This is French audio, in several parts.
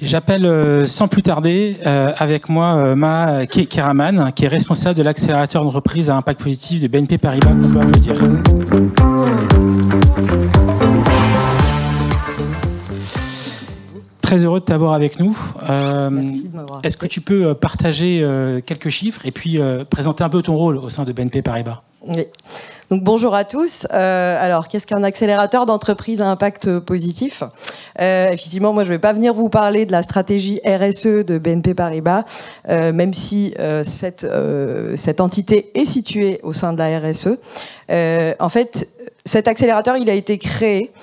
J'appelle sans plus tarder avec moi Maha Keraman, qui est responsable de l'accélérateur d'entreprise à impact positif de BNP Paribas, qu'on peut applaudir. Très heureux de t'avoir avec nous. Merci de m'avoir. Est-ce que tu peux partager quelques chiffres et puis présenter un peu ton rôle au sein de BNP Paribas? Oui. Donc bonjour à tous. Alors qu'est-ce qu'un accélérateur d'entreprise à impact positif? Effectivement, moi je vais pas venir vous parler de la stratégie RSE de BNP Paribas, même si cette entité est située au sein de la RSE. En fait, cet accélérateur, il a été créé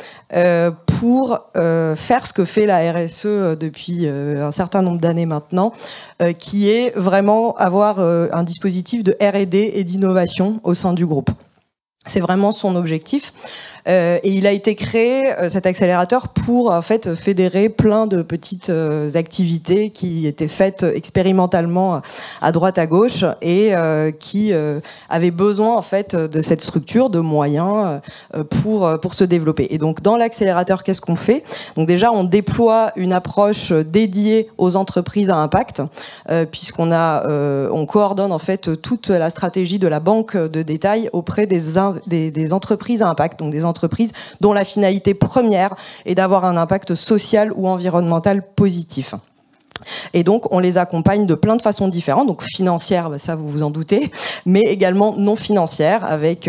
pour faire ce que fait la RSE depuis un certain nombre d'années maintenant, qui est vraiment avoir un dispositif de R&D et d'innovation au sein du groupe. C'est vraiment son objectif. Et il a été créé, cet accélérateur, pour en fait fédérer plein de petites activités qui étaient faites expérimentalement à droite à gauche et qui avaient besoin en fait de cette structure, de moyens pour se développer. Et donc dans l'accélérateur, qu'est-ce qu'on fait? Donc déjà, on déploie une approche dédiée aux entreprises à impact, on coordonne en fait toute la stratégie de la banque de détail auprès des entreprises à impact, donc des entreprises dont la finalité première est d'avoir un impact social ou environnemental positif. Et donc, on les accompagne de plein de façons différentes, donc financières, ça vous vous en doutez, mais également non financières, avec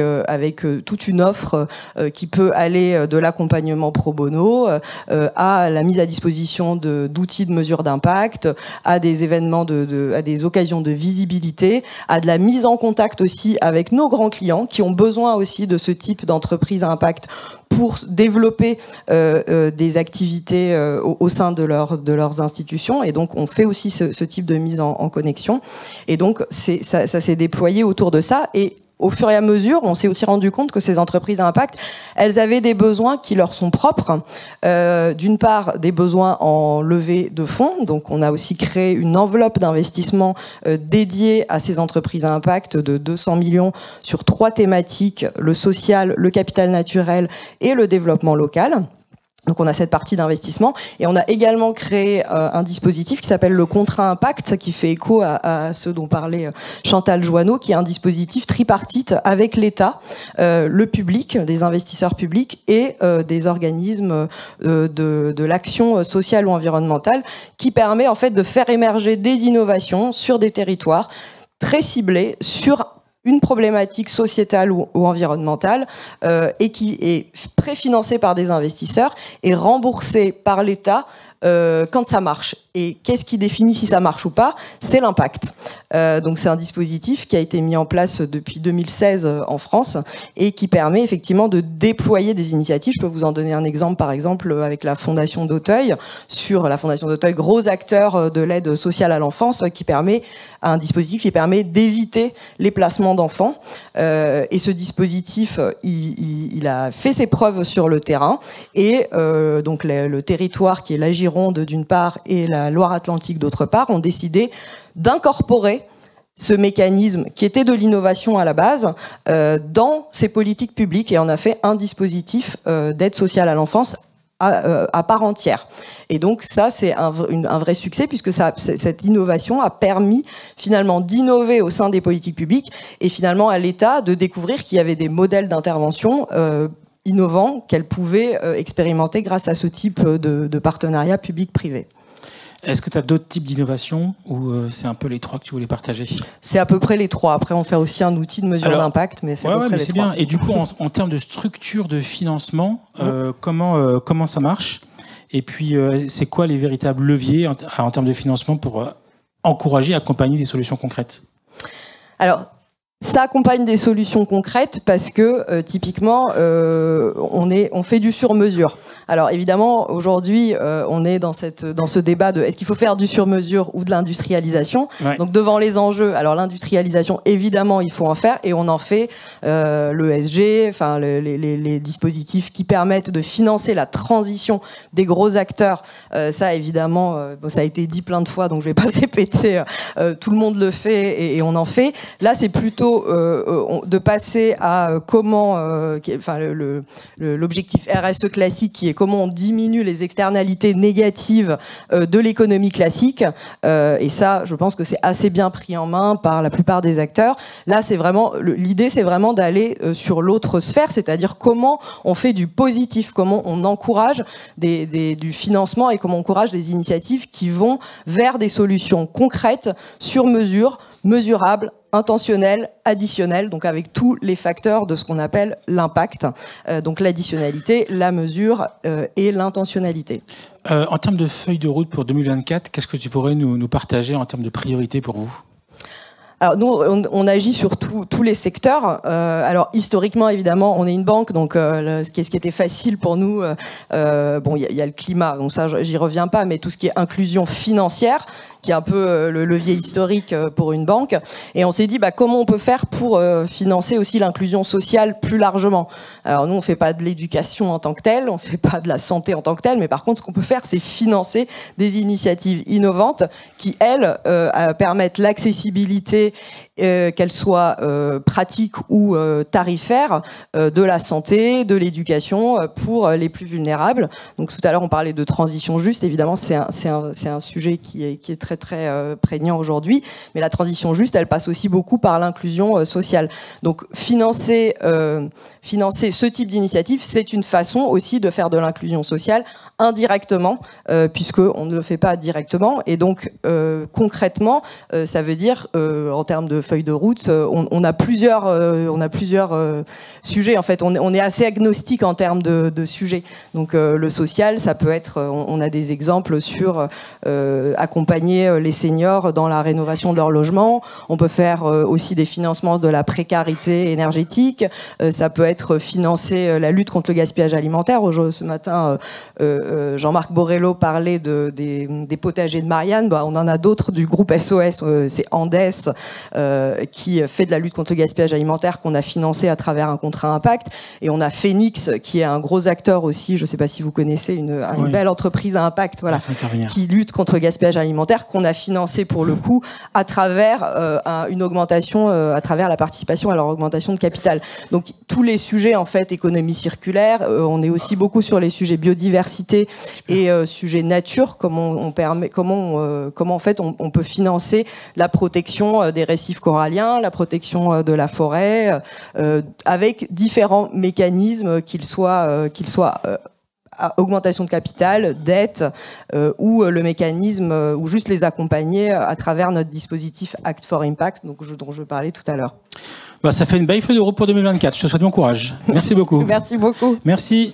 toute une offre qui peut aller de l'accompagnement pro bono à la mise à disposition d'outils de mesure d'impact, à des événements, à des occasions de visibilité, à de la mise en contact aussi avec nos grands clients qui ont besoin aussi de ce type d'entreprise à impact pour développer des activités au sein de leurs institutions. Et donc, on fait aussi ce type de mise en connexion. Et donc, ça s'est déployé autour de ça. Et au fur et à mesure, on s'est aussi rendu compte que ces entreprises à impact, elles avaient des besoins qui leur sont propres. D'une part, des besoins en levée de fonds. Donc, on a aussi créé une enveloppe d'investissement dédiée à ces entreprises à impact de 200 millions sur 3 thématiques, le social, le capital naturel et le développement local. Donc on a cette partie d'investissement et on a également créé un dispositif qui s'appelle le contrat impact, qui fait écho à ce dont parlait Chantal Joanneau, qui est un dispositif tripartite avec l'État, le public, des investisseurs publics et des organismes de l'action sociale ou environnementale, qui permet en fait de faire émerger des innovations sur des territoires très ciblés sur une problématique sociétale ou environnementale et qui est préfinancée par des investisseurs et remboursée par l'État quand ça marche. Et qu'est-ce qui définit si ça marche ou pas? C'est l'impact. Donc c'est un dispositif qui a été mis en place depuis 2016 en France et qui permet effectivement de déployer des initiatives. Je peux vous en donner un exemple, par exemple avec la Fondation d'Auteuil, sur la Fondation d'Auteuil, gros acteur de l'aide sociale à l'enfance, qui permet un dispositif qui permet d'éviter les placements d'enfants. Et ce dispositif, il a fait ses preuves sur le terrain et donc le territoire qui est la Gironde d'une part et la Loire-Atlantique d'autre part ont décidé d'incorporer ce mécanisme qui était de l'innovation à la base dans ces politiques publiques et on a fait un dispositif d'aide sociale à l'enfance à part entière. Et donc ça, c'est un vrai succès puisque cette innovation a permis finalement d'innover au sein des politiques publiques et finalement à l'État de découvrir qu'il y avait des modèles d'intervention innovants qu'elle pouvait expérimenter grâce à ce type de partenariat public-privé. Est-ce que tu as d'autres types d'innovations ou c'est un peu les 3 que tu voulais partager? C'est à peu près les 3. Après, on fait aussi un outil de mesure d'impact, mais c'est à peu près les 3. Bien. Et du coup, en termes de structure de financement, comment ça marche? Et puis, c'est quoi les véritables leviers en termes de financement pour encourager, accompagner des solutions concrètes? Alors, ça accompagne des solutions concrètes parce que typiquement on fait du sur-mesure. Alors évidemment aujourd'hui on est dans ce débat de est-ce qu'il faut faire du sur-mesure ou de l'industrialisation. Ouais. Donc devant les enjeux, alors l'industrialisation évidemment il faut en faire et on en fait l'ESG, enfin les dispositifs qui permettent de financer la transition des gros acteurs. Ça évidemment ça a été dit plein de fois donc je vais pas le répéter. Tout le monde le fait et on en fait. Là c'est plutôt de passer à comment, enfin l'objectif RSE classique qui est comment on diminue les externalités négatives de l'économie classique. Et ça, je pense que c'est assez bien pris en main par la plupart des acteurs. Là, c'est vraiment l'idée, c'est vraiment d'aller sur l'autre sphère, c'est-à-dire comment on fait du positif, comment on encourage du financement et comment on encourage des initiatives qui vont vers des solutions concrètes, sur mesure, mesurables, intentionnelles, additionnelles, donc avec tous les facteurs de ce qu'on appelle l'impact, donc l'additionnalité, la mesure et l'intentionnalité. En termes de feuille de route pour 2024, qu'est-ce que tu pourrais nous partager en termes de priorité pour vous ? Alors nous, on agit sur tous les secteurs. Alors historiquement, évidemment, on est une banque, donc ce qui était facile pour nous, bon, il y a le climat, donc ça, j'y reviens pas, mais tout ce qui est inclusion financière, qui est un peu le levier historique pour une banque. Et on s'est dit, comment on peut faire pour financer aussi l'inclusion sociale plus largement. Alors nous, on fait pas de l'éducation en tant que telle, on fait pas de la santé en tant que telle, mais par contre, ce qu'on peut faire, c'est financer des initiatives innovantes qui, elles, permettent l'accessibilité, qu'elle soit pratique ou tarifaire, de la santé, de l'éducation pour les plus vulnérables. Donc tout à l'heure on parlait de transition juste, évidemment c'est un sujet qui est très prégnant aujourd'hui, mais la transition juste elle passe aussi beaucoup par l'inclusion sociale. Donc financer ce type d'initiative, c'est une façon aussi de faire de l'inclusion sociale indirectement, puisqu'on ne le fait pas directement, et donc concrètement ça veut dire en termes de feuille de route, on a plusieurs sujets en fait. On est assez agnostique en termes de sujets. Donc le social, ça peut être, on a des exemples sur accompagner les seniors dans la rénovation de leur logement. On peut faire aussi des financements de la précarité énergétique. Ça peut être financer la lutte contre le gaspillage alimentaire. Ce matin, Jean-Marc Borrello parlait des potagers de Marianne. On en a d'autres du groupe SOS. C'est Andes qui fait de la lutte contre le gaspillage alimentaire qu'on a financé à travers un contrat impact. Et on a Phoenix qui est un gros acteur aussi, je ne sais pas si vous connaissez, une belle entreprise à impact, voilà, qui lutte contre le gaspillage alimentaire, qu'on a financé pour le coup à travers une augmentation, à travers la participation à leur augmentation de capital. Donc tous les sujets en fait économie circulaire, on est aussi beaucoup sur les sujets biodiversité et sujets nature, comment en fait on peut financer la protection des récifs coralliens, la protection de la forêt, avec différents mécanismes qu'ils soient augmentation de capital, dette, ou le mécanisme, ou juste les accompagner à travers notre dispositif Act for Impact, dont je parlais tout à l'heure. Ça fait une belle feuille de route pour 2024. Je te souhaite bon courage. Merci beaucoup. Merci beaucoup. Merci.